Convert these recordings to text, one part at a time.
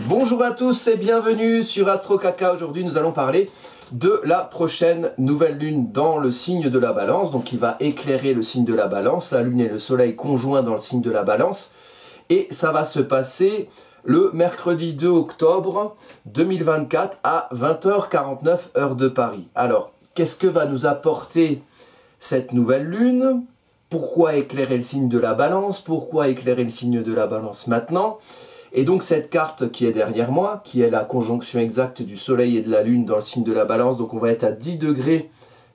Bonjour à tous et bienvenue sur Astro Kaka. Aujourd'hui nous allons parler de la prochaine nouvelle lune dans le signe de la Balance, donc qui va éclairer le signe de la Balance, la lune et le soleil conjoints dans le signe de la Balance, et ça va se passer le mercredi 2 octobre 2024 à 20h49 heure de Paris. Alors, qu'est-ce que va nous apporter cette nouvelle lune? Pourquoi éclairer le signe de la Balance? Pourquoi éclairer le signe de la Balance maintenant? Et donc cette carte qui est derrière moi, qui est la conjonction exacte du soleil et de la lune dans le signe de la Balance, donc on va être à 10 degrés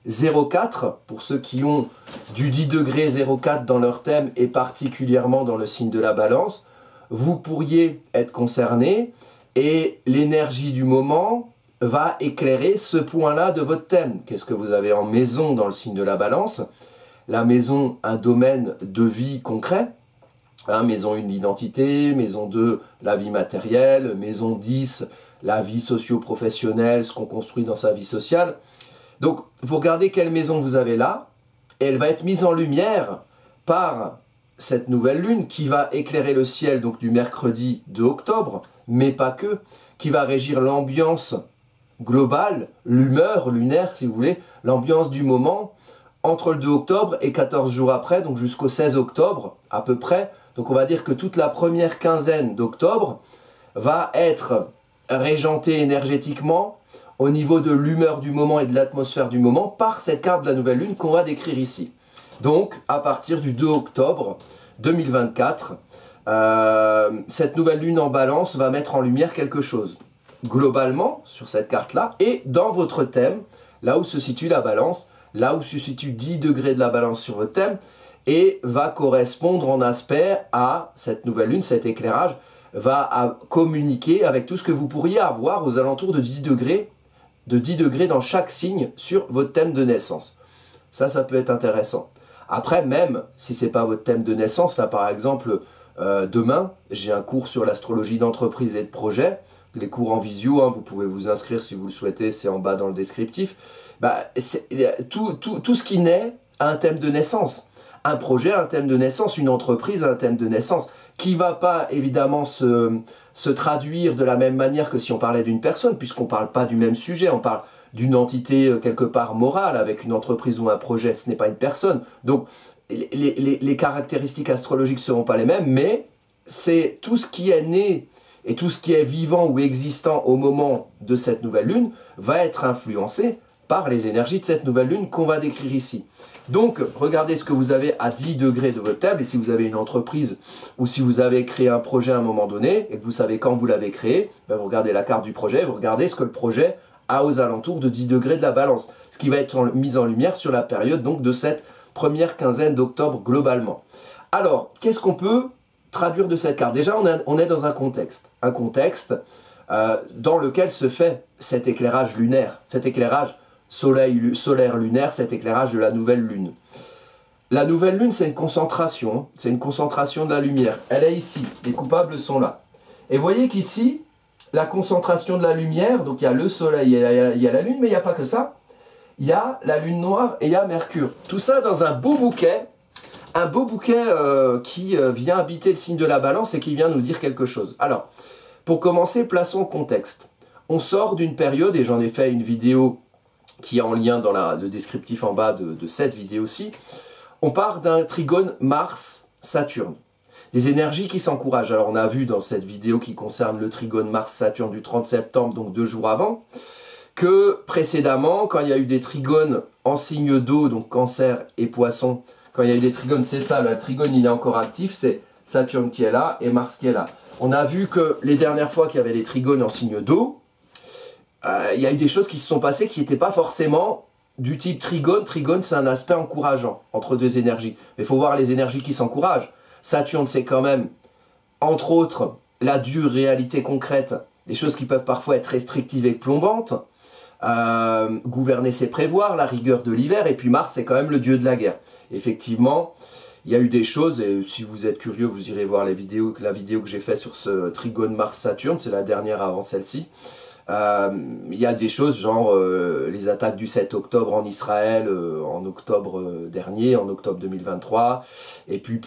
04, pour ceux qui ont du 10 degrés 04 dans leur thème et particulièrement dans le signe de la Balance, vous pourriez être concerné et l'énergie du moment va éclairer ce point-là de votre thème. Qu'est-ce que vous avez en maison dans le signe de la Balance? La maison, un domaine de vie concret. Maison 1, l'identité, maison 2, la vie matérielle, maison 10, la vie socio-professionnelle, ce qu'on construit dans sa vie sociale. Donc, vous regardez quelle maison vous avez là, et elle va être mise en lumière par cette nouvelle lune qui va éclairer le ciel donc du mercredi 2 octobre, mais pas que, qui va régir l'ambiance globale, l'humeur lunaire si vous voulez, l'ambiance du moment, entre le 2 octobre et 14 jours après, donc jusqu'au 16 octobre à peu près. Donc on va dire que toute la première quinzaine d'octobre va être régentée énergétiquement au niveau de l'humeur du moment et de l'atmosphère du moment par cette carte de la nouvelle lune qu'on va décrire ici. Donc à partir du 2 octobre 2024, cette nouvelle lune en Balance va mettre en lumière quelque chose. Globalement, sur cette carte-là, et dans votre thème, là où se situe la Balance, là où se situe 10 degrés de la Balance sur votre thème, et va correspondre en aspect à cette nouvelle lune, cet éclairage va communiquer avec tout ce que vous pourriez avoir aux alentours de 10 degrés dans chaque signe sur votre thème de naissance. Ça peut être intéressant. Après, même si ce n'est pas votre thème de naissance, là par exemple, demain, j'ai un cours sur l'astrologie d'entreprise et de projet, les cours en visio, vous pouvez vous inscrire si vous le souhaitez, c'est en bas dans le descriptif. Tout ce qui naît a un thème de naissance. Un projet a un thème de naissance, une entreprise a un thème de naissance, qui ne va pas évidemment se traduire de la même manière que si on parlait d'une personne, puisqu'on ne parle pas du même sujet, on parle d'une entité quelque part morale avec une entreprise ou un projet, ce n'est pas une personne. Donc les caractéristiques astrologiques ne seront pas les mêmes, mais c'est tout ce qui est né et tout ce qui est vivant ou existant au moment de cette nouvelle lune va être influencé par les énergies de cette nouvelle lune qu'on va décrire ici. Donc, regardez ce que vous avez à 10 degrés de votre thème, et si vous avez une entreprise ou si vous avez créé un projet à un moment donné, et que vous savez quand vous l'avez créé, vous regardez la carte du projet, vous regardez ce que le projet a aux alentours de 10 degrés de la Balance, ce qui va être mis en lumière sur la période donc, de cette première quinzaine d'octobre globalement. Alors, qu'est-ce qu'on peut traduire de cette carte? Déjà, on est dans un contexte dans lequel se fait cet éclairage lunaire, cet éclairage solaire lunaire, cet éclairage de la nouvelle lune. La nouvelle lune, c'est une concentration de la lumière. Elle est ici, les coupables sont là. Et vous voyez qu'ici, la concentration de la lumière, donc il y a le soleil, il y a la lune, mais il n'y a pas que ça. Il y a la lune noire et il y a Mercure. Tout ça dans un beau bouquet qui vient habiter le signe de la Balance et qui vient nous dire quelque chose. Alors, pour commencer, plaçons le contexte. On sort d'une période, et j'en ai fait une vidéo qui est en lien dans le descriptif en bas de cette vidéo-ci, on part d'un trigone Mars-Saturne. Des énergies qui s'encouragent. Alors on a vu dans cette vidéo qui concerne le trigone Mars-Saturne du 30 septembre, donc 2 jours avant, que précédemment, quand il y a eu des trigones en signe d'eau, donc Cancer et Poisson, quand il y a eu des trigones, c'est ça, le trigone il est encore actif, c'est Saturne qui est là et Mars qui est là. On a vu que les dernières fois qu'il y avait des trigones en signe d'eau, il y a eu des choses qui se sont passées qui n'étaient pas forcément du type trigone. Trigone, c'est un aspect encourageant entre deux énergies. Mais il faut voir les énergies qui s'encouragent. Saturne, c'est quand même, entre autres, la dure réalité concrète, des choses qui peuvent parfois être restrictives et plombantes. Gouverner, c'est prévoir, la rigueur de l'hiver. Et puis Mars, c'est quand même le dieu de la guerre. Effectivement, il y a eu des choses, et si vous êtes curieux, vous irez voir la vidéo que j'ai faite sur ce trigone Mars-Saturne, c'est la dernière avant celle-ci. Il y a des choses genre les attaques du 7 octobre en Israël en octobre dernier, en octobre 2023, et puis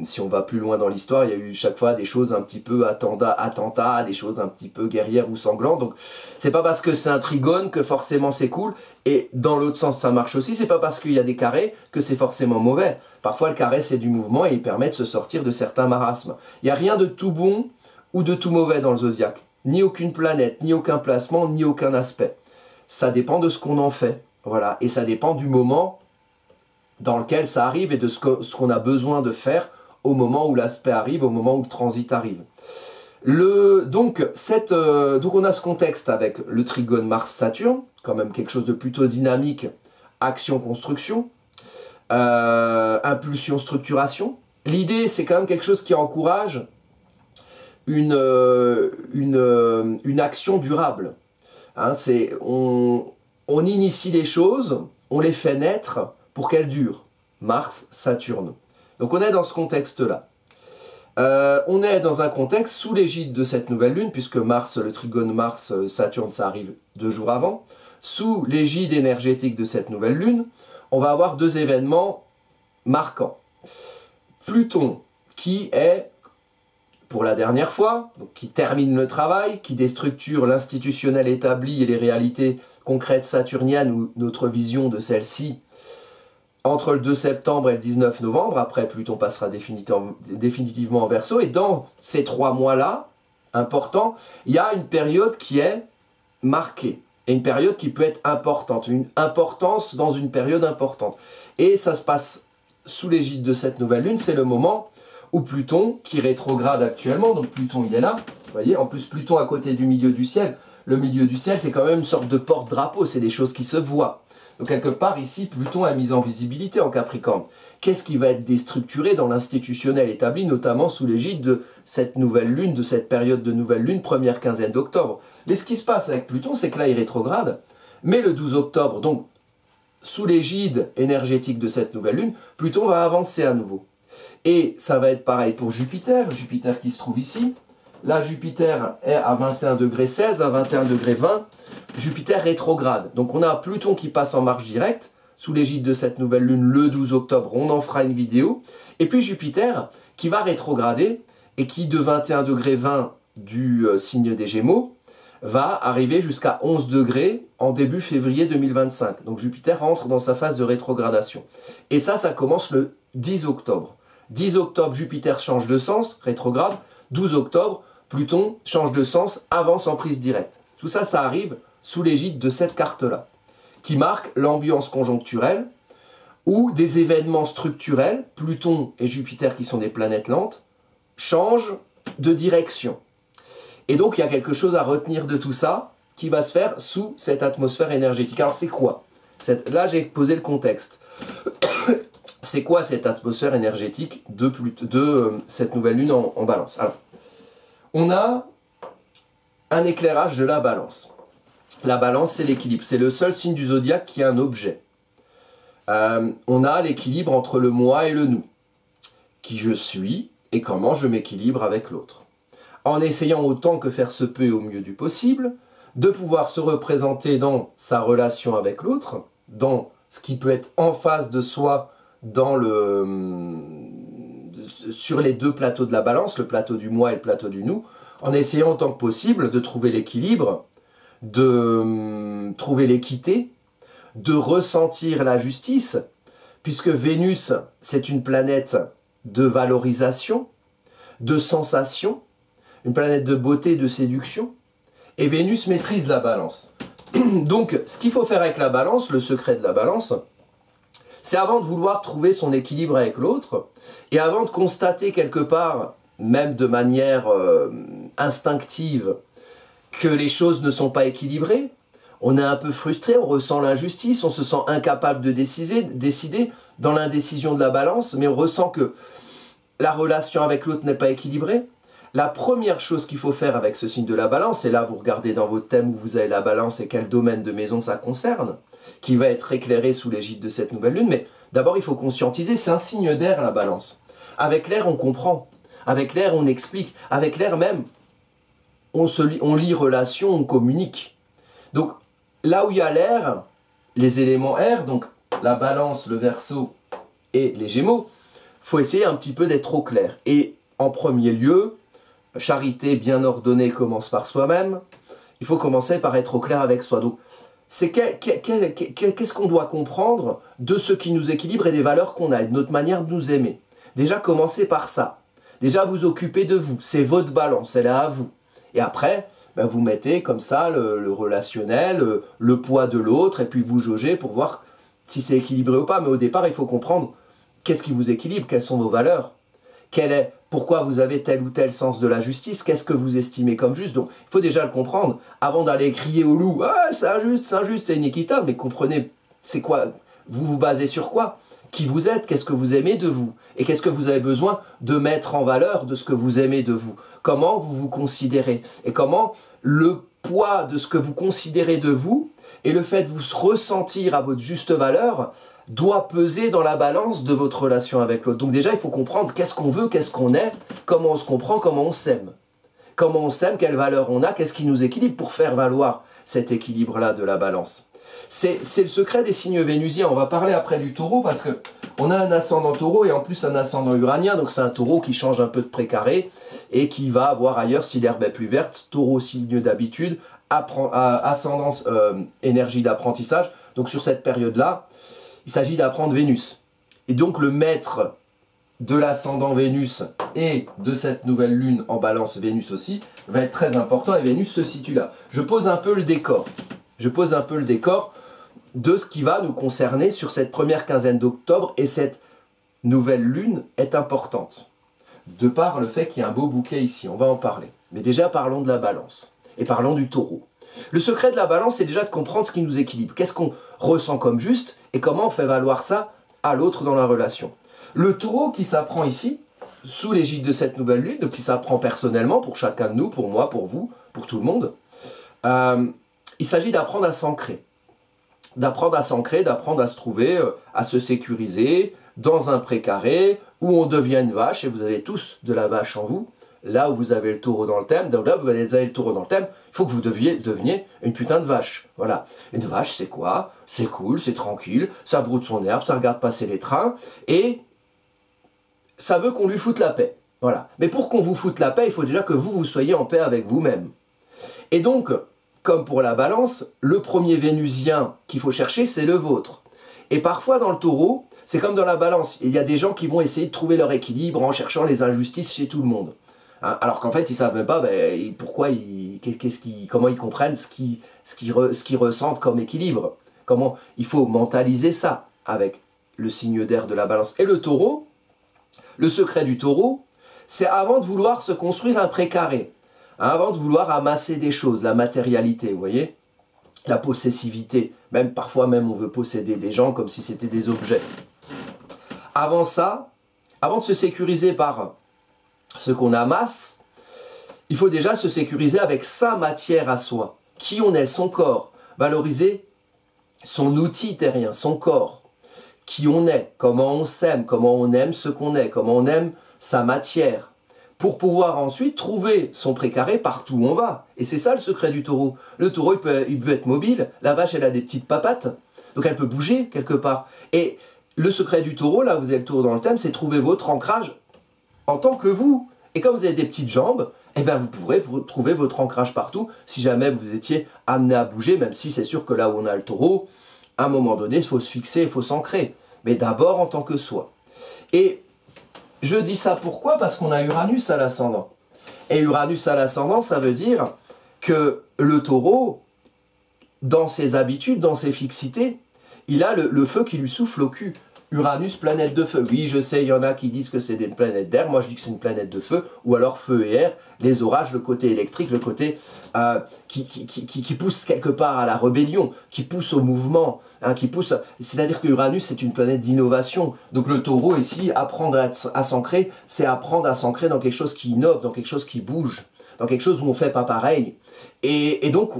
si on va plus loin dans l'histoire, il y a eu chaque fois des choses un petit peu attentats, des choses un petit peu guerrières ou sanglantes, donc c'est pas parce que c'est un trigone que forcément c'est cool, et dans l'autre sens ça marche aussi, c'est pas parce qu'il y a des carrés que c'est forcément mauvais. Parfois le carré c'est du mouvement et il permet de se sortir de certains marasmes. Il n'y a rien de tout bon ou de tout mauvais dans le zodiaque. Ni aucune planète, ni aucun placement, ni aucun aspect. Ça dépend de ce qu'on en fait. Voilà. Et ça dépend du moment dans lequel ça arrive et de ce qu'on a besoin de faire au moment où l'aspect arrive, au moment où le transit arrive. Donc on a ce contexte avec le trigone Mars-Saturne, quand même quelque chose de plutôt dynamique, action-construction, impulsion-structuration. L'idée, c'est quand même quelque chose qui encourage une action durable. Hein, on initie les choses, on les fait naître pour qu'elles durent. Mars, Saturne. Donc on est dans ce contexte-là. On est dans un contexte sous l'égide de cette nouvelle lune, puisque Mars, le trigone Mars-Saturne, ça arrive 2 jours avant. Sous l'égide énergétique de cette nouvelle lune, on va avoir 2 événements marquants. Pluton, qui est pour la dernière fois, donc qui termine le travail, qui déstructure l'institutionnel établi et les réalités concrètes saturniennes ou notre vision de celle-ci entre le 2 septembre et le 19 novembre. Après, Pluton passera définitivement en Verseau. Et dans ces 3 mois-là, importants, il y a une période qui est marquée. Et une période qui peut être importante. Une importance dans une période importante. Et ça se passe sous l'égide de cette nouvelle lune. C'est le moment où Pluton, qui rétrograde actuellement, donc Pluton il est là, vous voyez, en plus Pluton à côté du milieu du ciel, le milieu du ciel c'est quand même une sorte de porte-drapeau, c'est des choses qui se voient. Donc quelque part ici, Pluton a mis en visibilité en Capricorne. Qu'est-ce qui va être déstructuré dans l'institutionnel établi, notamment sous l'égide de cette nouvelle lune, de cette période de nouvelle lune, première quinzaine d'octobre. Mais ce qui se passe avec Pluton, c'est que là il rétrograde, mais le 12 octobre, donc sous l'égide énergétique de cette nouvelle lune, Pluton va avancer à nouveau. Et ça va être pareil pour Jupiter, Jupiter qui se trouve ici. Là, Jupiter est à 21 degrés 16, à 21 degrés 20. Jupiter rétrograde. Donc on a Pluton qui passe en marche directe, sous l'égide de cette nouvelle lune, le 12 octobre. On en fera une vidéo. Et puis Jupiter qui va rétrograder et qui, de 21 degrés 20 du signe des Gémeaux, va arriver jusqu'à 11 degrés en début février 2025. Donc Jupiter entre dans sa phase de rétrogradation. Et ça commence le 10 octobre. 10 octobre, Jupiter change de sens, rétrograde. 12 octobre, Pluton change de sens, avance en prise directe. Tout ça, ça arrive sous l'égide de cette carte-là, qui marque l'ambiance conjoncturelle où des événements structurels, Pluton et Jupiter qui sont des planètes lentes, changent de direction. Et donc, il y a quelque chose à retenir de tout ça qui va se faire sous cette atmosphère énergétique. Alors, c'est quoi? Là, j'ai posé le contexte. C'est quoi cette atmosphère énergétique de cette nouvelle lune en balance? Alors, on a un éclairage de la balance. La balance, c'est l'équilibre. C'est le seul signe du zodiaque qui a un objet. On a l'équilibre entre le moi et le nous. Qui je suis et comment je m'équilibre avec l'autre. En essayant autant que faire se peut et au mieux du possible, de pouvoir se représenter dans sa relation avec l'autre, dans ce qui peut être en face de soi, sur les 2 plateaux de la balance, le plateau du moi et le plateau du nous, en essayant autant que possible de trouver l'équilibre, de trouver l'équité, de ressentir la justice, puisque Vénus, c'est une planète de valorisation, de sensation, une planète de beauté, de séduction, et Vénus maîtrise la balance. Donc, ce qu'il faut faire avec la balance, le secret de la balance, c'est avant de vouloir trouver son équilibre avec l'autre, et avant de constater quelque part, même de manière instinctive, que les choses ne sont pas équilibrées, on est un peu frustré, on ressent l'injustice, on se sent incapable de décider dans l'indécision de la balance, mais on ressent que la relation avec l'autre n'est pas équilibrée. La première chose qu'il faut faire avec ce signe de la balance, et là vous regardez dans votre thème où vous avez la balance et quel domaine de maison ça concerne, qui va être éclairé sous l'égide de cette nouvelle lune, mais d'abord il faut conscientiser, c'est un signe d'air la balance. Avec l'air on comprend, avec l'air on explique, avec l'air même on lit relation, on communique. Donc là où il y a l'air, les éléments air, donc la balance, le verseau et les gémeaux, il faut essayer un petit peu d'être au clair. Et en premier lieu, charité bien ordonnée commence par soi-même, il faut commencer par être au clair avec soi. Donc c'est qu'est-ce qu'on doit comprendre de ce qui nous équilibre et des valeurs qu'on a, et de notre manière de nous aimer. Déjà, commencez par ça. Déjà, vous occupez de vous. C'est votre balance, elle est à vous. Et après, ben, vous mettez comme ça le relationnel, le poids de l'autre, et puis vous jaugez pour voir si c'est équilibré ou pas. Mais au départ, il faut comprendre qu'est-ce qui vous équilibre, quelles sont vos valeurs, pourquoi vous avez tel ou tel sens de la justice, qu'est-ce que vous estimez comme juste. Donc, il faut déjà le comprendre avant d'aller crier au loup « Ah, c'est injuste, c'est inéquitable », mais comprenez, c'est quoi, vous vous basez sur quoi? Qui vous êtes, qu'est-ce que vous aimez de vous, et qu'est-ce que vous avez besoin de mettre en valeur de ce que vous aimez de vous. Comment vous vous considérez, et comment le poids de ce que vous considérez de vous, et le fait de vous ressentir à votre juste valeur, doit peser dans la balance de votre relation avec l'autre. Donc déjà, il faut comprendre qu'est-ce qu'on veut, qu'est-ce qu'on est, comment on se comprend, comment on s'aime. Comment on s'aime, quelles valeurs on a, qu'est-ce qui nous équilibre pour faire valoir cet équilibre-là de la balance. C'est le secret des signes vénusiens. On va parler après du taureau parce que on a un ascendant taureau et en plus un ascendant uranien. Donc c'est un taureau qui change un peu de précaré et qui va avoir ailleurs, si l'herbe est plus verte, taureau signe d'habitude, ascendance, énergie d'apprentissage. Donc sur cette période-là, il s'agit d'apprendre Vénus. Et donc le maître de l'ascendant Vénus et de cette nouvelle lune en balance Vénus aussi va être très important et Vénus se situe là. Je pose un peu le décor. Je pose un peu le décor de ce qui va nous concerner sur cette première quinzaine d'octobre et cette nouvelle lune est importante. De par le fait qu'il y a un beau bouquet ici, on va en parler. Mais déjà parlons de la balance et parlons du taureau. Le secret de la balance, c'est déjà de comprendre ce qui nous équilibre. Qu'est-ce qu'on ressent comme juste et comment on fait valoir ça à l'autre dans la relation. Le taureau qui s'apprend ici, sous l'égide de cette nouvelle lune, donc qui s'apprend personnellement pour chacun de nous, pour moi, pour vous, pour tout le monde, il s'agit d'apprendre à s'ancrer. D'apprendre à s'ancrer, d'apprendre à se trouver, à se sécuriser dans un précaré où on devient une vache, et vous avez tous de la vache en vous, là où vous avez le taureau dans le thème, donc là vous avez le taureau dans le thème, il faut que vous deveniez une putain de vache. Voilà. Une vache, c'est quoi? C'est cool, c'est tranquille, ça broute son herbe, ça regarde passer les trains, et ça veut qu'on lui foute la paix. Voilà. Mais pour qu'on vous foute la paix, il faut déjà que vous soyez en paix avec vous-même. Et donc, comme pour la balance, le premier vénusien qu'il faut chercher, c'est le vôtre. Et parfois dans le taureau, c'est comme dans la balance, il y a des gens qui vont essayer de trouver leur équilibre en cherchant les injustices chez tout le monde. Hein, alors qu'en fait, ils ne savent même pas comment ils comprennent ce qu'ils ressentent comme équilibre. Comment il faut mentaliser ça avec le signe d'air de la balance. Et le taureau, le secret du taureau, c'est avant de vouloir se construire un précaré, hein, avant de vouloir amasser des choses, la matérialité, vous voyez, la possessivité, même parfois même on veut posséder des gens comme si c'était des objets. Avant ça, avant de se sécuriser par ce qu'on amasse, il faut déjà se sécuriser avec sa matière à soi, qui on est, son corps, valoriser son outil terrien, son corps, qui on est, comment on s'aime, comment on aime ce qu'on est, comment on aime sa matière, pour pouvoir ensuite trouver son précaré partout où on va. Et c'est ça le secret du taureau. Le taureau, il peut être mobile, la vache, elle a des petites papates, donc elle peut bouger quelque part. Et le secret du taureau, là, vous avez le taureau dans le thème, c'est trouver votre ancrage en tant que vous. Et comme vous avez des petites jambes, eh ben vous pourrez trouver votre ancrage partout si jamais vous étiez amené à bouger, même si c'est sûr que là où on a le taureau, à un moment donné, il faut se fixer, il faut s'ancrer. Mais d'abord en tant que soi. Et je dis ça pourquoi? Parce qu'on a Uranus à l'ascendant. Et Uranus à l'ascendant, ça veut dire que le taureau, dans ses habitudes, dans ses fixités, il a le feu qui lui souffle au cul. Uranus, planète de feu. Oui, je sais, il y en a qui disent que c'est des planètes d'air. Moi, je dis que c'est une planète de feu. Ou alors feu et air, les orages, le côté électrique, le côté qui pousse quelque part à la rébellion, qui pousse au mouvement, hein, qui pousse. C'est-à-dire que Uranus, c'est une planète d'innovation. Donc le taureau, ici, apprendre à s'ancrer, c'est apprendre à s'ancrer dans quelque chose qui innove, dans quelque chose qui bouge, dans quelque chose où on ne fait pas pareil. Et donc,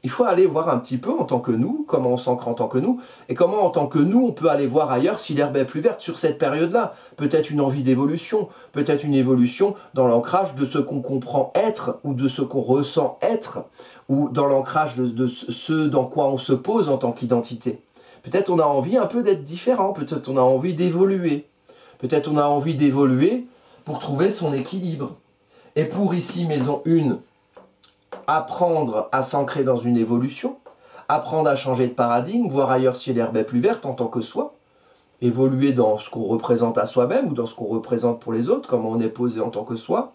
il faut aller voir un petit peu en tant que nous, comment on s'ancre en tant que nous, et comment en tant que nous, on peut aller voir ailleurs si l'herbe est plus verte sur cette période-là. Peut-être une envie d'évolution, peut-être une évolution dans l'ancrage de ce qu'on comprend être, ou de ce qu'on ressent être, ou dans l'ancrage de ce dans quoi on se pose en tant qu'identité. Peut-être on a envie un peu d'être différent, peut-être on a envie d'évoluer. Peut-être on a envie d'évoluer pour trouver son équilibre. Et pour ici, maison 1, apprendre à s'ancrer dans une évolution, apprendre à changer de paradigme, voir ailleurs si l'herbe est plus verte en tant que soi, évoluer dans ce qu'on représente à soi-même ou dans ce qu'on représente pour les autres, comment on est posé en tant que soi,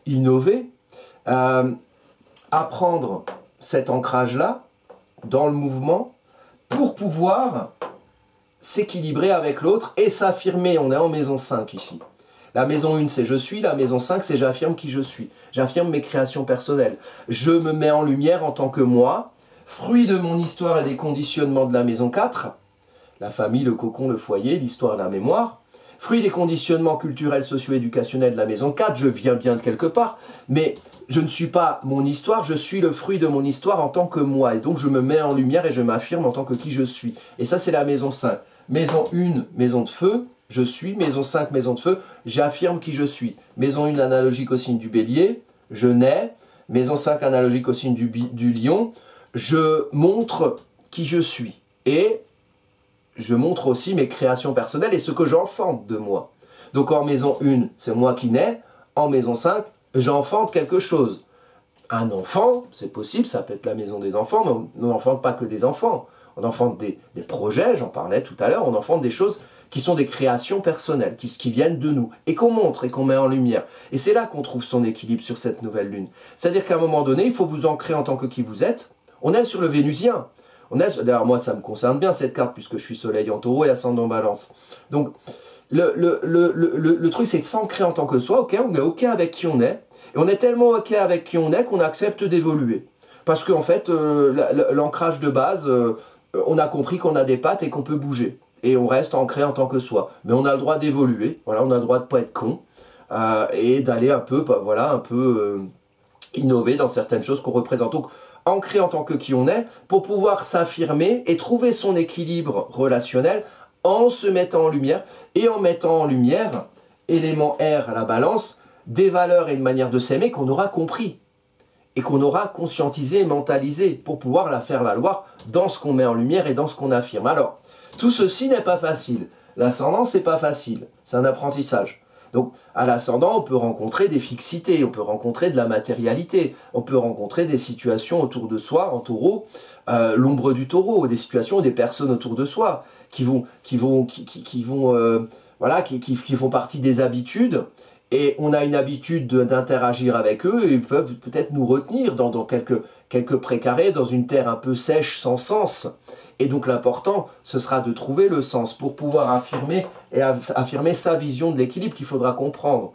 innover, apprendre cet ancrage-là dans le mouvement pour pouvoir s'équilibrer avec l'autre et s'affirmer. On est en maison 5 ici. La maison 1, c'est je suis. La maison 5, c'est j'affirme qui je suis. J'affirme mes créations personnelles. Je me mets en lumière en tant que moi, fruit de mon histoire et des conditionnements de la maison 4, la famille, le cocon, le foyer, l'histoire, la mémoire, fruit des conditionnements culturels, socio-éducationnels de la maison 4, je viens bien de quelque part, mais je ne suis pas mon histoire, je suis le fruit de mon histoire en tant que moi, et donc je me mets en lumière et je m'affirme en tant que qui je suis. Et ça, c'est la maison 5. Maison 1, maison de feu, je suis. Maison 5, maison de feu, j'affirme qui je suis. Maison 1, analogique au signe du bélier, je nais. Maison 5, analogique au signe du lion, je montre qui je suis. Et je montre aussi mes créations personnelles et ce que j'enfante de moi. Donc en maison 1, c'est moi qui nais. En maison 5, j'enfante quelque chose. Un enfant, c'est possible, ça peut être la maison des enfants, mais on n'enfante pas que des enfants. On enfante des projets, j'en parlais tout à l'heure, on enfante des choses qui sont des créations personnelles, qui viennent de nous, et qu'on montre et qu'on met en lumière. Et c'est là qu'on trouve son équilibre sur cette nouvelle lune. C'est-à-dire qu'à un moment donné, il faut vous ancrer en tant que qui vous êtes. On est sur le Vénusien. D'ailleurs, moi, ça me concerne bien cette carte, puisque je suis soleil en taureau et ascendant balance. Donc, le truc, c'est de s'ancrer en tant que soi, ok, on est ok avec qui on est, et on est tellement ok avec qui on est qu'on accepte d'évoluer. Parce qu'en fait, l'ancrage de base, on a compris qu'on a des pattes et qu'on peut bouger. Et on reste ancré en tant que soi. Mais on a le droit d'évoluer, voilà, on a le droit de ne pas être con, et d'aller un peu, voilà, innover dans certaines choses qu'on représente. Donc, ancré en tant que qui on est, pour pouvoir s'affirmer et trouver son équilibre relationnel en se mettant en lumière, et en mettant en lumière, élément R, la balance, des valeurs et une manière de s'aimer qu'on aura compris, et qu'on aura conscientisé et mentalisé, pour pouvoir la faire valoir dans ce qu'on met en lumière et dans ce qu'on affirme. Alors, tout ceci n'est pas facile. L'ascendant, c'est pas facile, c'est un apprentissage. Donc, à l'ascendant, on peut rencontrer des fixités, on peut rencontrer de la matérialité, on peut rencontrer des situations autour de soi, en taureau, l'ombre du taureau, des situations, des personnes autour de soi, qui font partie des habitudes, et on a une habitude d'interagir avec eux, et ils peuvent peut-être nous retenir dans quelques précarés, dans une terre un peu sèche, sans sens. Et donc l'important, ce sera de trouver le sens pour pouvoir affirmer sa vision de l'équilibre qu'il faudra comprendre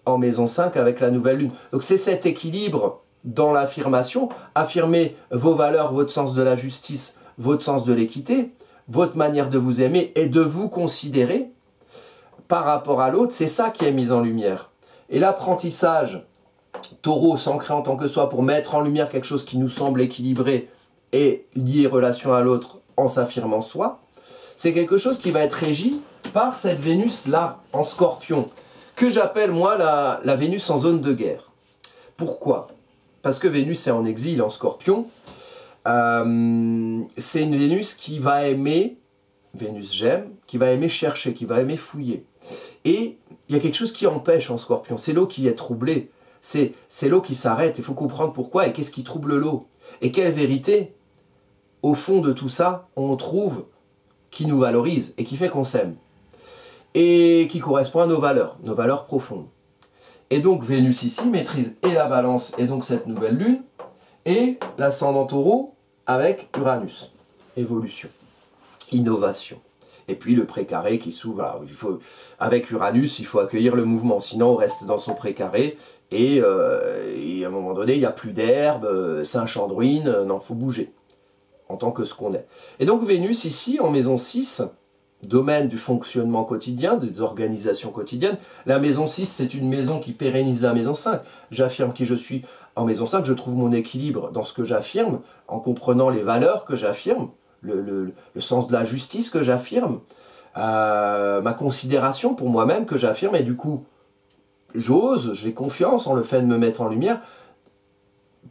en maison 5 avec la nouvelle lune. Donc c'est cet équilibre dans l'affirmation, affirmer vos valeurs, votre sens de la justice, votre sens de l'équité, votre manière de vous aimer et de vous considérer par rapport à l'autre, c'est ça qui est mis en lumière. Et l'apprentissage, taureau, s'ancrer en tant que soi pour mettre en lumière quelque chose qui nous semble équilibré et lié relation à l'autre en s'affirmant soi, c'est quelque chose qui va être régi par cette Vénus-là, en Scorpion, que j'appelle moi la Vénus en zone de guerre. Pourquoi? Parce que Vénus est en exil en Scorpion. C'est une Vénus qui va aimer, Vénus j'aime, qui va aimer chercher, qui va aimer fouiller. Et il y a quelque chose qui empêche en Scorpion, c'est l'eau qui est troublée, c'est l'eau qui s'arrête, il faut comprendre pourquoi et qu'est-ce qui trouble l'eau. Et quelle vérité, au fond de tout ça, on trouve qui nous valorise et qui fait qu'on s'aime. Et qui correspond à nos valeurs profondes. Et donc Vénus ici maîtrise et la balance et donc cette nouvelle lune, et l'ascendant taureau avec Uranus. Évolution, innovation. Et puis le précaré qui s'ouvre. Avec Uranus, il faut accueillir le mouvement, sinon on reste dans son précaré, et à un moment donné, il n'y a plus d'herbe, c'est un champ de ruines, non, il faut bouger, en tant que ce qu'on est. Et donc Vénus ici, en maison 6, domaine du fonctionnement quotidien, des organisations quotidiennes. La maison 6, c'est une maison qui pérennise la maison 5. J'affirme qui je suis en maison 5, je trouve mon équilibre dans ce que j'affirme, en comprenant les valeurs que j'affirme, le sens de la justice que j'affirme, ma considération pour moi-même que j'affirme, et du coup, j'ose, j'ai confiance en le fait de me mettre en lumière.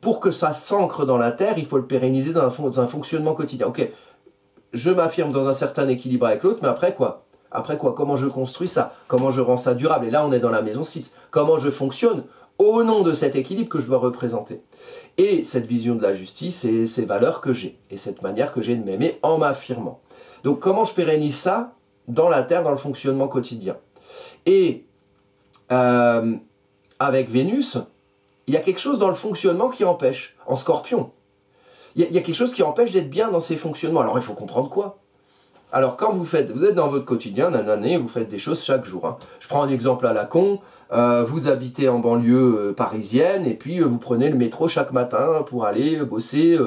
Pour que ça s'ancre dans la terre, il faut le pérenniser dans un fonctionnement quotidien. Ok, je m'affirme dans un certain équilibre avec l'autre, mais après quoi? Après quoi? Comment je construis ça? Comment je rends ça durable? Et là, on est dans la maison 6. Comment je fonctionne au nom de cet équilibre que je dois représenter? Et cette vision de la justice et ces valeurs que j'ai, et cette manière que j'ai de m'aimer en m'affirmant. Donc comment je pérennise ça dans la terre, dans le fonctionnement quotidien? Et avec Vénus, il y a quelque chose dans le fonctionnement qui empêche, en Scorpion. Il y a quelque chose qui empêche d'être bien dans ces fonctionnements. Alors il faut comprendre quoi? Alors quand vous êtes dans votre quotidien, nanana, vous faites des choses chaque jour. Hein. Je prends un exemple à la con, vous habitez en banlieue parisienne et puis vous prenez le métro chaque matin pour aller bosser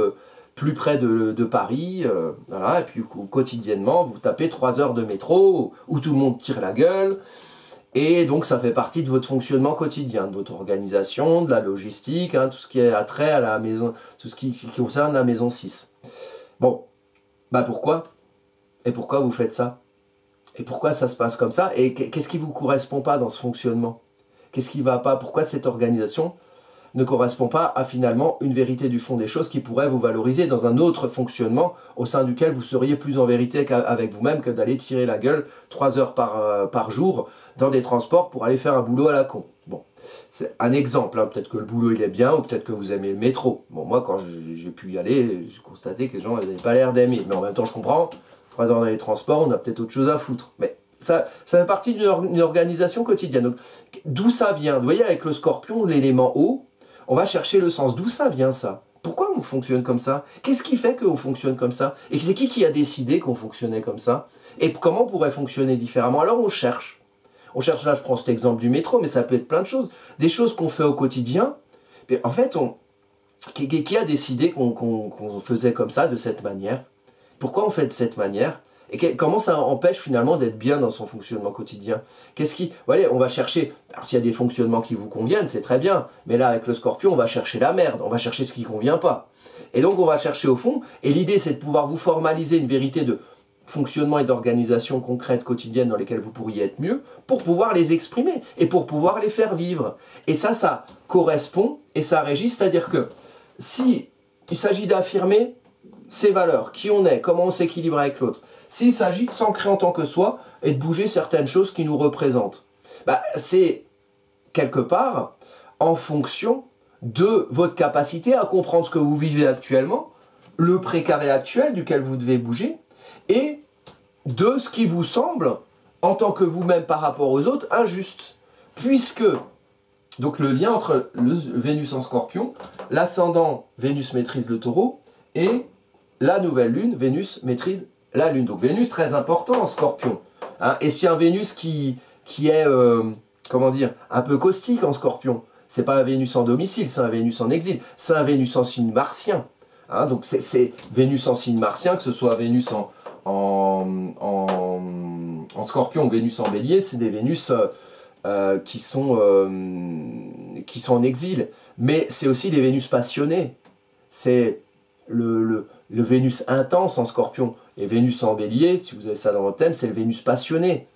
plus près de Paris. Voilà, et puis quotidiennement, vous tapez 3 heures de métro où tout le monde tire la gueule. Et donc ça fait partie de votre fonctionnement quotidien, de votre organisation, de la logistique, hein, tout ce qui est attrait à la maison, tout ce qui concerne la maison 6. Bon, bah pourquoi? Et pourquoi vous faites ça? Et pourquoi ça se passe comme ça? Et qu'est-ce qui ne vous correspond pas dans ce fonctionnement? Qu'est-ce qui ne va pas? Pourquoi cette organisation ne correspond pas à finalement une vérité du fond des choses qui pourrait vous valoriser dans un autre fonctionnement au sein duquel vous seriez plus en vérité avec vous-même que d'aller tirer la gueule 3 heures par jour dans des transports pour aller faire un boulot à la con. Bon, c'est un exemple, hein. Peut-être que le boulot il est bien ou peut-être que vous aimez le métro. Bon, moi quand j'ai pu y aller, j'ai constaté que les gens n'avaient pas l'air d'aimer. Mais en même temps je comprends, 3 heures dans les transports, on a peut-être autre chose à foutre. Mais ça fait partie d'une organisation quotidienne. Donc d'où ça vient? Vous voyez avec le Scorpion, l'élément eau, on va chercher le sens. D'où ça vient ça? Pourquoi on fonctionne comme ça? Qu'est-ce qui fait qu'on fonctionne comme ça? Et c'est qui a décidé qu'on fonctionnait comme ça? Et comment on pourrait fonctionner différemment? Alors on cherche. On cherche, là je prends cet exemple du métro, mais ça peut être plein de choses. Des choses qu'on fait au quotidien. Mais en fait, qui a décidé qu'on faisait comme ça, de cette manière? Pourquoi on fait de cette manière? Et comment ça empêche finalement d'être bien dans son fonctionnement quotidien? Voilà, on va chercher, alors s'il y a des fonctionnements qui vous conviennent, c'est très bien, mais là avec le Scorpion, on va chercher la merde, on va chercher ce qui ne convient pas. Et donc on va chercher au fond, et l'idée c'est de pouvoir vous formaliser une vérité de fonctionnement et d'organisation concrète quotidienne dans lesquelles vous pourriez être mieux, pour pouvoir les exprimer, et pour pouvoir les faire vivre. Et ça correspond, et ça régit, c'est-à-dire que si il s'agit d'affirmer ses valeurs, qui on est, comment on s'équilibre avec l'autre, s'il s'agit de s'ancrer en tant que soi et de bouger certaines choses qui nous représentent, bah, c'est quelque part en fonction de votre capacité à comprendre ce que vous vivez actuellement, le précaré actuel duquel vous devez bouger, et de ce qui vous semble, en tant que vous-même par rapport aux autres, injuste. Puisque, donc le lien entre le Vénus en Scorpion, l'ascendant Vénus maîtrise le Taureau, et la nouvelle lune, Vénus maîtrise la lune. Donc Vénus très important en Scorpion. Hein, et c'est un Vénus qui est, comment dire, un peu caustique en Scorpion. C'est pas un Vénus en domicile, c'est un Vénus en exil. C'est un Vénus en signe martien. Hein, donc c'est Vénus en signe martien, que ce soit Vénus en Scorpion ou Vénus en Bélier, c'est des Vénus qui sont en exil. Mais c'est aussi des Vénus passionnés. C'est le Vénus intense en Scorpion. Et Vénus en Bélier, si vous avez ça dans votre thème, c'est le Vénus passionné.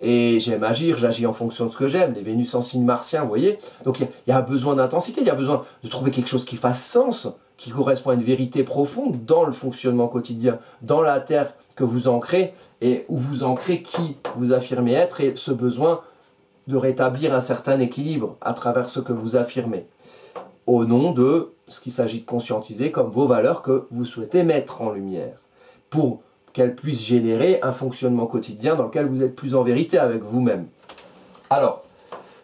Et j'aime agir, j'agis en fonction de ce que j'aime. Les Vénus en signe martien, vous voyez. Donc il y a besoin d'intensité, il y a besoin de trouver quelque chose qui fasse sens, qui correspond à une vérité profonde dans le fonctionnement quotidien, dans la terre que vous ancrez, et où vous ancrez qui vous affirmez être, et ce besoin de rétablir un certain équilibre à travers ce que vous affirmez, au nom de ce qu'il s'agit de conscientiser comme vos valeurs que vous souhaitez mettre en lumière, pour qu'elles puissent générer un fonctionnement quotidien dans lequel vous êtes plus en vérité avec vous-même. Alors,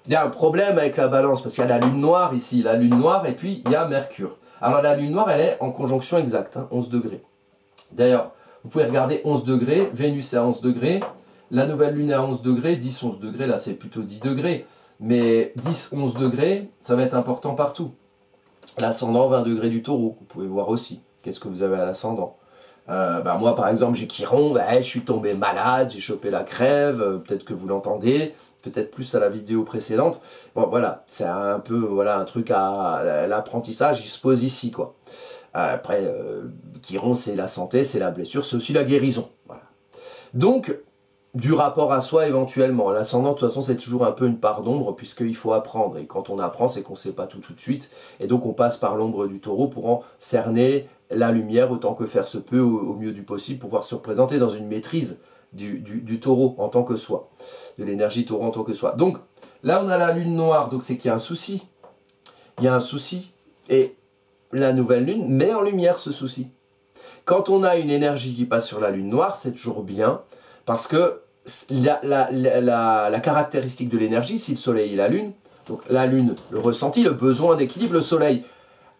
il y a un problème avec la balance, parce qu'il y a la lune noire ici, la lune noire, et puis il y a Mercure. Alors la lune noire, elle est en conjonction exacte, hein, 11 degrés. D'ailleurs, vous pouvez regarder 11 degrés, Vénus est à 11 degrés, la nouvelle lune est à 11 degrés, 10, 11 degrés, là c'est plutôt 10 degrés, mais 10, 11 degrés, ça va être important partout. L'ascendant 20 degrés du Taureau, vous pouvez voir aussi, qu'est-ce que vous avez à l'ascendant. Moi, par exemple, j'ai Chiron, je suis tombé malade, j'ai chopé la crève, peut-être que vous l'entendez, peut-être plus à la vidéo précédente. Bon, voilà, c'est un peu voilà, un truc à l'apprentissage, il se pose ici, quoi. Après, Chiron, c'est la santé, c'est la blessure, c'est aussi la guérison. Voilà. Donc, du rapport à soi éventuellement. L'ascendant, de toute façon, c'est toujours un peu une part d'ombre, puisqu'il faut apprendre. Et quand on apprend, c'est qu'on ne sait pas tout de suite. Et donc, on passe par l'ombre du taureau pour en cerner la lumière autant que faire se peut, au mieux du possible, pour pouvoir se représenter dans une maîtrise du taureau en tant que soi, de l'énergie taureau en tant que soi. Donc, là, on a la lune noire, donc c'est qu'il y a un souci. Il y a un souci, et la nouvelle lune met en lumière ce souci. Quand on a une énergie qui passe sur la lune noire, c'est toujours bien, parce que la caractéristique de l'énergie, si le soleil et la lune, donc la lune, le ressenti, le besoin d'équilibre, le soleil,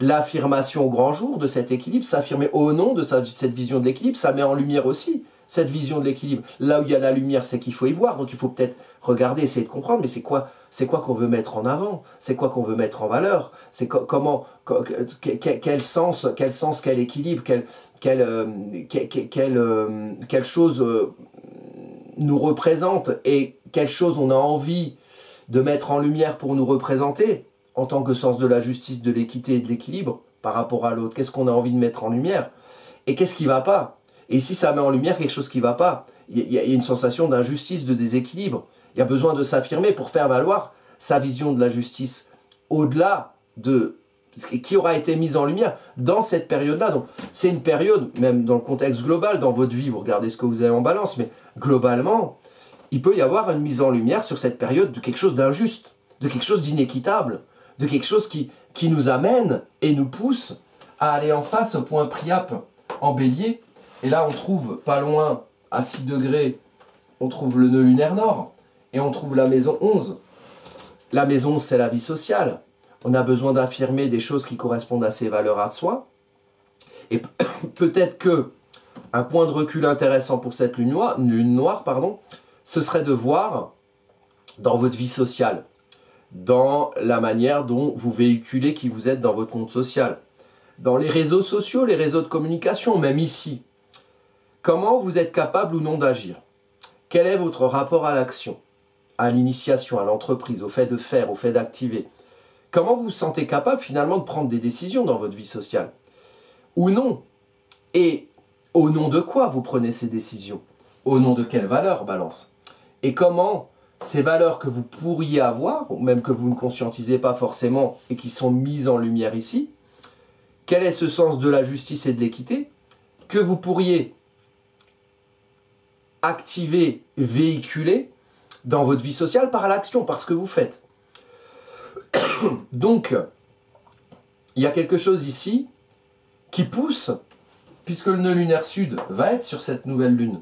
l'affirmation au grand jour de cet équilibre, s'affirmer au nom de cette vision de l'équilibre, ça met en lumière aussi cette vision de l'équilibre. Là où il y a la lumière, c'est qu'il faut y voir, donc il faut peut-être regarder, essayer de comprendre, mais c'est quoi qu'on veut mettre en avant, c'est quoi qu'on veut mettre en valeur, c'est quel sens, quel équilibre, quelle chose nous représente et quelle chose on a envie de mettre en lumière pour nous représenter en tant que sens de la justice, de l'équité et de l'équilibre par rapport à l'autre. Qu'est-ce qu'on a envie de mettre en lumière et qu'est-ce qui ne va pas? Et si ça met en lumière quelque chose qui ne va pas, il y a une sensation d'injustice, de déséquilibre. Il y a besoin de s'affirmer pour faire valoir sa vision de la justice au-delà de ce qui aura été mis en lumière dans cette période-là. Donc c'est une période, même dans le contexte global, dans votre vie, vous regardez ce que vous avez en balance, mais globalement, il peut y avoir une mise en lumière sur cette période de quelque chose d'injuste, de quelque chose d'inéquitable, de quelque chose qui nous amène et nous pousse à aller en face au point Priape en bélier. Et là, on trouve pas loin, à 6 degrés, on trouve le nœud lunaire nord, et on trouve la maison 11. La maison 11, c'est la vie sociale. On a besoin d'affirmer des choses qui correspondent à ses valeurs à soi. Et peut-être que un point de recul intéressant pour cette lune noire, ce serait de voir dans votre vie sociale, dans la manière dont vous véhiculez qui vous êtes dans votre monde social, dans les réseaux sociaux, les réseaux de communication, même ici. Comment vous êtes capable ou non d'agir? Quel est votre rapport à l'action, à l'initiation, à l'entreprise, au fait de faire, au fait d'activer? Comment vous vous sentez capable finalement de prendre des décisions dans votre vie sociale? Ou non? Et au nom de quoi vous prenez ces décisions? Au nom de quelles valeurs, Balance? Et comment ces valeurs que vous pourriez avoir, ou même que vous ne conscientisez pas forcément et qui sont mises en lumière ici, quel est ce sens de la justice et de l'équité que vous pourriez activer, véhiculer dans votre vie sociale par l'action, par ce que vous faites? Donc, il y a quelque chose ici qui pousse, puisque le nœud lunaire sud va être sur cette nouvelle lune.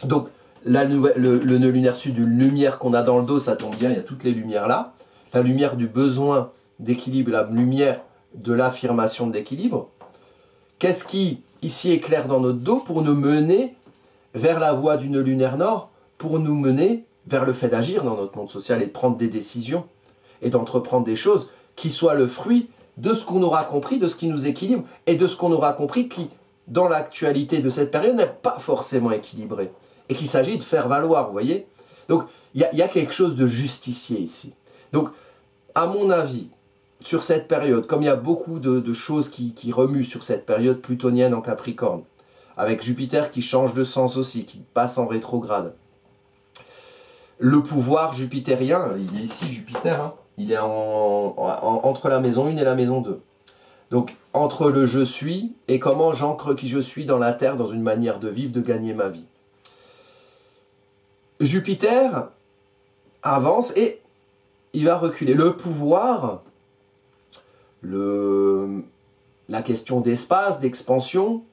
Donc, le nœud lunaire sud, une lumière qu'on a dans le dos, ça tombe bien, il y a toutes les lumières là. La lumière du besoin d'équilibre, la lumière de l'affirmation de l'équilibre. Qu'est-ce qui, ici, éclaire dans notre dos pour nous mener vers la voie du nœud lunaire nord, pour nous mener vers le fait d'agir dans notre monde social et de prendre des décisions et d'entreprendre des choses qui soient le fruit de ce qu'on aura compris, de ce qui nous équilibre et de ce qu'on aura compris qui, dans l'actualité de cette période, n'est pas forcément équilibré et qu'il s'agit de faire valoir, vous voyez. Donc, il y a quelque chose de justicier ici. Donc, à mon avis, sur cette période, comme il y a beaucoup de choses qui remuent sur cette période plutonienne en Capricorne, avec Jupiter qui change de sens aussi, qui passe en rétrograde, le pouvoir jupitérien, il est ici Jupiter, hein, il est entre la maison 1 et la maison 2. Donc, entre le je suis et comment j'ancre qui je suis dans la terre, dans une manière de vivre, de gagner ma vie. Jupiter avance et il va reculer. Le pouvoir, la question d'espace, d'expansion,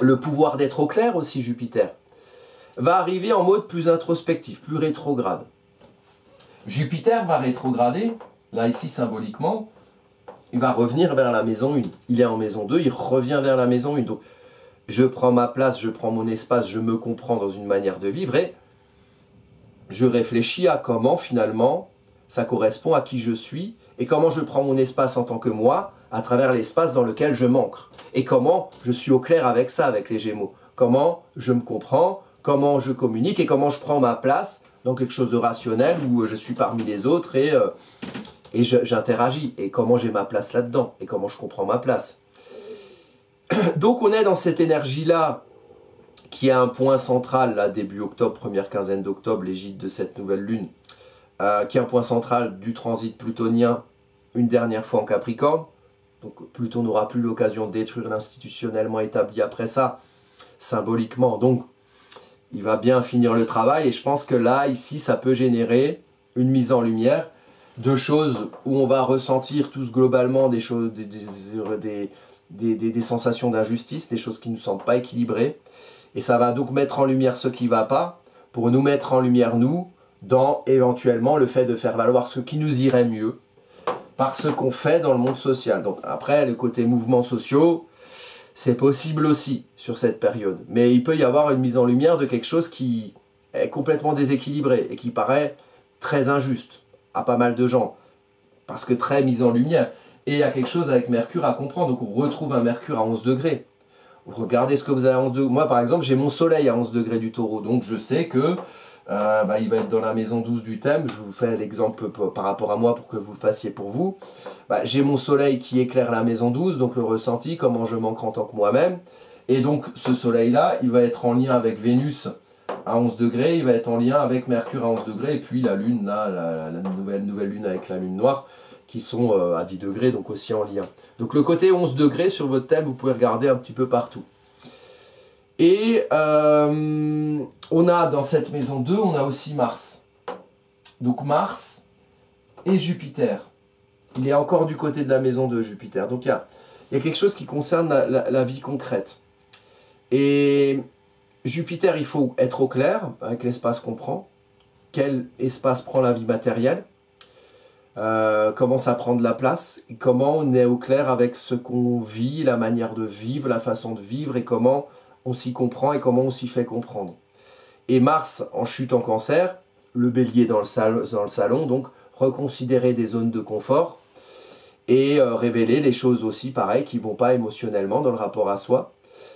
le pouvoir d'être au clair aussi, Jupiter, va arriver en mode plus introspectif, plus rétrograde. Jupiter va rétrograder, là ici symboliquement, il va revenir vers la maison 1. Il est en maison 2, il revient vers la maison 1. Donc, je prends ma place, je prends mon espace, je me comprends dans une manière de vivre et je réfléchis à comment finalement ça correspond à qui je suis et comment je prends mon espace en tant que moi, à travers l'espace dans lequel je m'ancre. Et comment je suis au clair avec ça, avec les Gémeaux. Comment je me comprends, comment je communique et comment je prends ma place dans quelque chose de rationnel où je suis parmi les autres et j'interagis. Et comment j'ai ma place là-dedans et comment je comprends ma place. Donc on est dans cette énergie-là qui a un point central, là, début octobre, première quinzaine d'octobre, l'égide de cette nouvelle lune, qui est un point central du transit plutonien une dernière fois en Capricorne. Donc Pluton n'aura plus l'occasion de détruire l'institutionnellement établi après ça, symboliquement. Donc il va bien finir le travail et je pense que là, ici, ça peut générer une mise en lumière de choses où on va ressentir tous globalement des choses, des sensations d'injustice, des choses qui ne nous semblent pas équilibrées. Et ça va donc mettre en lumière ce qui ne va pas, pour nous mettre en lumière, nous, dans éventuellement le fait de faire valoir ce qui nous irait mieux, par ce qu'on fait dans le monde social. Donc après, le côté mouvements sociaux, c'est possible aussi sur cette période. Mais il peut y avoir une mise en lumière de quelque chose qui est complètement déséquilibré et qui paraît très injuste à pas mal de gens. Parce que très mise en lumière. Et il y a quelque chose avec Mercure à comprendre. Donc on retrouve un Mercure à 11 degrés. Regardez ce que vous avez à 11 degrés. Moi par exemple, j'ai mon soleil à 11 degrés du Taureau. Donc je sais que il va être dans la maison 12 du thème. Je vous fais l'exemple par rapport à moi pour que vous le fassiez pour vous. J'ai mon soleil qui éclaire la maison 12, donc le ressenti, comment je m'ancre en tant que moi-même. Et donc ce soleil-là, il va être en lien avec Vénus à 11 degrés, il va être en lien avec Mercure à 11 degrés, et puis la lune, là, la nouvelle lune avec la lune noire, qui sont à 10 degrés, donc aussi en lien. Donc le côté 11 degrés sur votre thème, vous pouvez regarder un petit peu partout. Et on a dans cette maison 2, on a aussi Mars. Donc Mars et Jupiter. Il est encore du côté de la maison 2, Jupiter. Donc il y a quelque chose qui concerne la vie concrète. Et Jupiter, il faut être au clair avec l'espace qu'on prend. Quel espace prend la vie matérielle, comment ça prend de la place, et comment on est au clair avec ce qu'on vit, la manière de vivre, la façon de vivre, et comment on s'y comprend et comment on s'y fait comprendre. Et Mars en chute en Cancer, le bélier dans le salon, donc reconsidérer des zones de confort et révéler les choses aussi pareil qui ne vont pas émotionnellement dans le rapport à soi.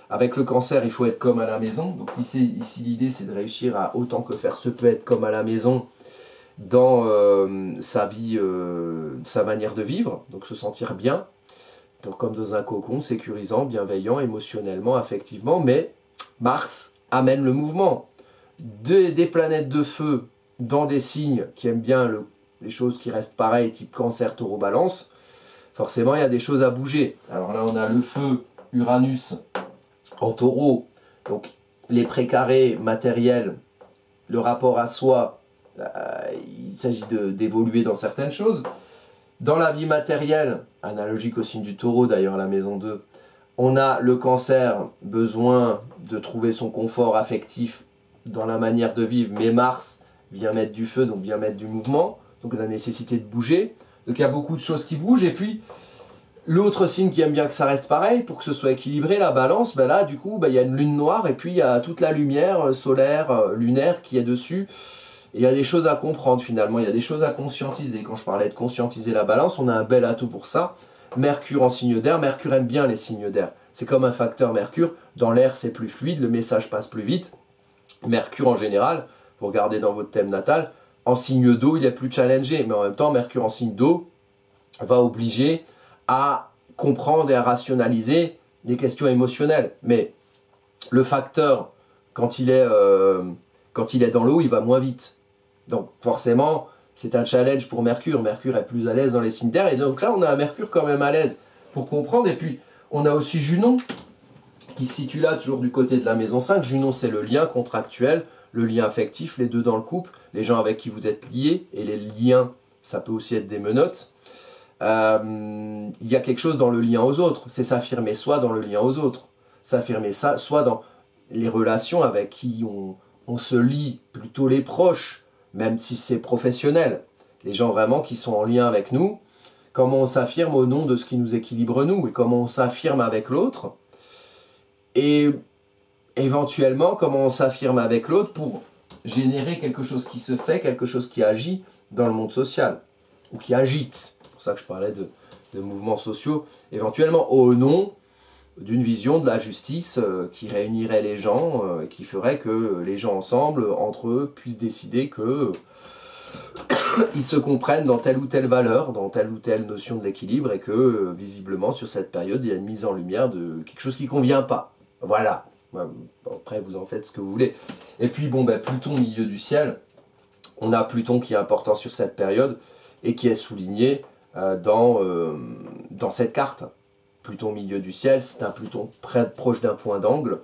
Avec le Cancer, il faut être comme à la maison. Donc ici l'idée c'est de réussir à autant que faire se peut être comme à la maison dans sa vie, sa manière de vivre, donc se sentir bien. Donc comme dans un cocon, sécurisant, bienveillant, émotionnellement, affectivement, mais Mars amène le mouvement. Des planètes de feu dans des signes qui aiment bien les choses qui restent pareilles, type Cancer, Taureau, Balance, forcément il y a des choses à bouger. Alors là on a le feu, Uranus en Taureau, donc les précarés matériels, le rapport à soi, il s'agit d'évoluer dans certaines choses. Dans la vie matérielle, analogique au signe du Taureau d'ailleurs, la maison 2, on a le Cancer, besoin de trouver son confort affectif dans la manière de vivre, mais Mars vient mettre du feu, donc vient mettre du mouvement, donc la nécessité de bouger. Donc il y a beaucoup de choses qui bougent, et puis l'autre signe qui aime bien que ça reste pareil, pour que ce soit équilibré, la Balance, là du coup il y a une lune noire, et puis il y a toute la lumière solaire, lunaire qui est dessus. Et il y a des choses à comprendre finalement, il y a des choses à conscientiser. Quand je parlais de conscientiser la Balance, on a un bel atout pour ça. Mercure en signe d'air, Mercure aime bien les signes d'air. C'est comme un facteur Mercure, dans l'air c'est plus fluide, le message passe plus vite. Mercure en général, vous regardez dans votre thème natal, en signe d'eau il est plus challengé, mais en même temps Mercure en signe d'eau va obliger à comprendre et à rationaliser des questions émotionnelles. Mais le facteur, quand il est dans l'eau, il va moins vite. Donc forcément, c'est un challenge pour Mercure. Mercure est plus à l'aise dans les signes d'air. Et donc là, on a un Mercure quand même à l'aise pour comprendre. Et puis, on a aussi Junon, qui se situe là, toujours du côté de la maison 5. Junon, c'est le lien contractuel, le lien affectif, les deux dans le couple, les gens avec qui vous êtes liés. Et les liens, ça peut aussi être des menottes. Il y a quelque chose dans le lien aux autres. C'est s'affirmer soi dans le lien aux autres. S'affirmer ça, soit dans les relations avec qui on se lie, plutôt les proches, même si c'est professionnel. Les gens vraiment qui sont en lien avec nous, comment on s'affirme au nom de ce qui nous équilibre nous, et comment on s'affirme avec l'autre, et éventuellement comment on s'affirme avec l'autre pour générer quelque chose qui se fait, quelque chose qui agit dans le monde social, ou qui agite. C'est pour pour ça que je parlais de mouvements sociaux, éventuellement au nom d'une vision de la justice qui réunirait les gens, qui ferait que les gens ensemble, entre eux, puissent décider que ils se comprennent dans telle ou telle valeur, dans telle ou telle notion de l'équilibre, et que visiblement sur cette période, il y a une mise en lumière de quelque chose qui ne convient pas. Voilà. Après, vous en faites ce que vous voulez. Et puis, bon, ben, Pluton, milieu du ciel, on a Pluton qui est important sur cette période et qui est souligné dans cette carte. Pluton, milieu du ciel, c'est un Pluton proche d'un point d'angle.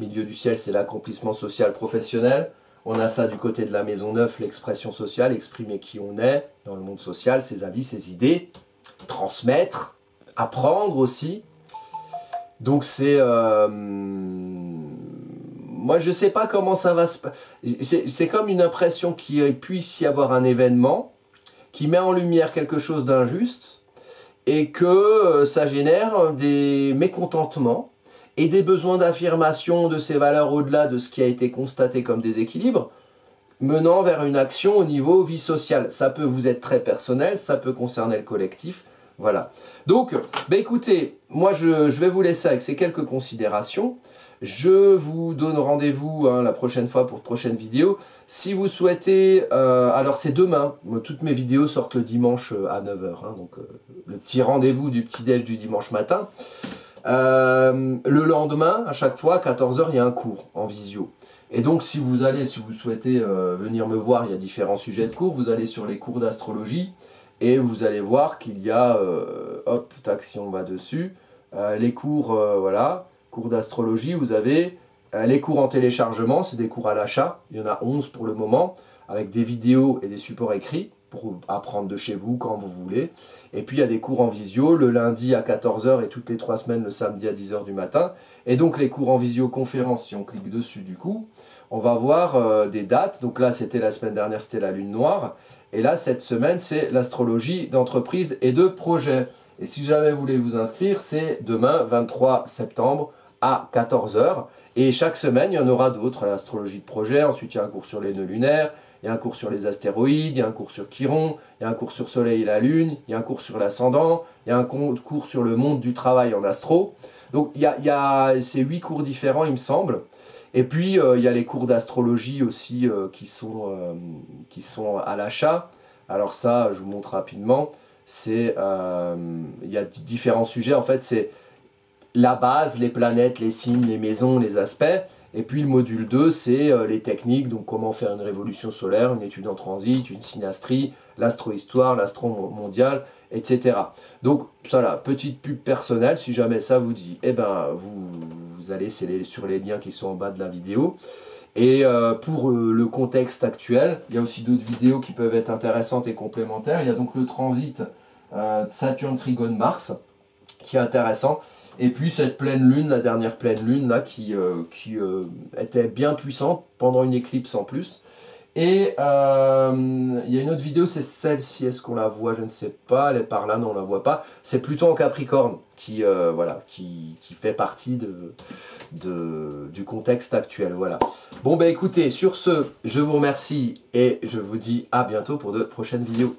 Milieu du ciel, c'est l'accomplissement social professionnel. On a ça du côté de la maison 9, l'expression sociale, exprimer qui on est dans le monde social, ses avis, ses idées, transmettre, apprendre aussi. Donc c'est... moi je ne sais pas comment ça va se passer. C'est comme une impression qu'il puisse y avoir un événement qui met en lumière quelque chose d'injuste et que ça génère des mécontentements et des besoins d'affirmation de ces valeurs au-delà de ce qui a été constaté comme déséquilibre, menant vers une action au niveau vie sociale. Ça peut vous être très personnel, ça peut concerner le collectif, voilà. Donc, bah écoutez, moi je vais vous laisser avec ces quelques considérations. Je vous donne rendez-vous la prochaine fois pour de prochaines vidéos. Si vous souhaitez, alors c'est demain, toutes mes vidéos sortent le dimanche à 9 h, donc le petit rendez-vous du petit-déj du dimanche matin. Le lendemain, à chaque fois, à 14 h, il y a un cours en visio. Et donc, si vous souhaitez venir me voir, il y a différents sujets de cours, vous allez sur les cours d'astrologie et vous allez voir qu'il y a, hop, tac, si on va dessus, les cours, voilà, cours d'astrologie, vous avez les cours en téléchargement, c'est des cours à l'achat, il y en a 11 pour le moment, avec des vidéos et des supports écrits, pour apprendre de chez vous quand vous voulez. Et puis il y a des cours en visio, le lundi à 14 h et toutes les 3 semaines le samedi à 10 h du matin. Et donc les cours en visioconférence, si on clique dessus du coup, on va voir des dates. Donc là c'était la semaine dernière, c'était la lune noire. Et là cette semaine c'est l'astrologie d'entreprise et de projet. Et si jamais vous voulez vous inscrire, c'est demain 23 septembre à 14 h. Et chaque semaine il y en aura d'autres, l'astrologie de projet, ensuite il y a un cours sur les nœuds lunaires, il y a un cours sur les astéroïdes, il y a un cours sur Chiron, il y a un cours sur Soleil et la Lune, il y a un cours sur l'ascendant, il y a un cours sur le monde du travail en astro. Donc il y a ces 8 cours différents, il me semble. Et puis il y a les cours d'astrologie aussi qui sont à l'achat. Alors ça, je vous montre rapidement. Il y a différents sujets. En fait, c'est la base, les planètes, les signes, les maisons, les aspects. Et puis le module 2, c'est les techniques, donc comment faire une révolution solaire, une étude en transit, une synastrie, l'astro-histoire, l'astro-mondial, etc. Donc voilà, petite pub personnelle, si jamais ça vous dit, eh ben vous allez sur les liens qui sont en bas de la vidéo. Et pour le contexte actuel, il y a aussi d'autres vidéos qui peuvent être intéressantes et complémentaires. Il y a donc le transit Saturne-Trigone-Mars, qui est intéressant. Et puis cette pleine lune, la dernière pleine lune là, qui était bien puissante pendant une éclipse en plus. Et il y a une autre vidéo, c'est celle-ci, est-ce qu'on la voit? Je ne sais pas, elle est par là, non on la voit pas. C'est Pluton en Capricorne qui fait partie du contexte actuel. Voilà. Bon bah écoutez, sur ce, je vous remercie et je vous dis à bientôt pour de prochaines vidéos.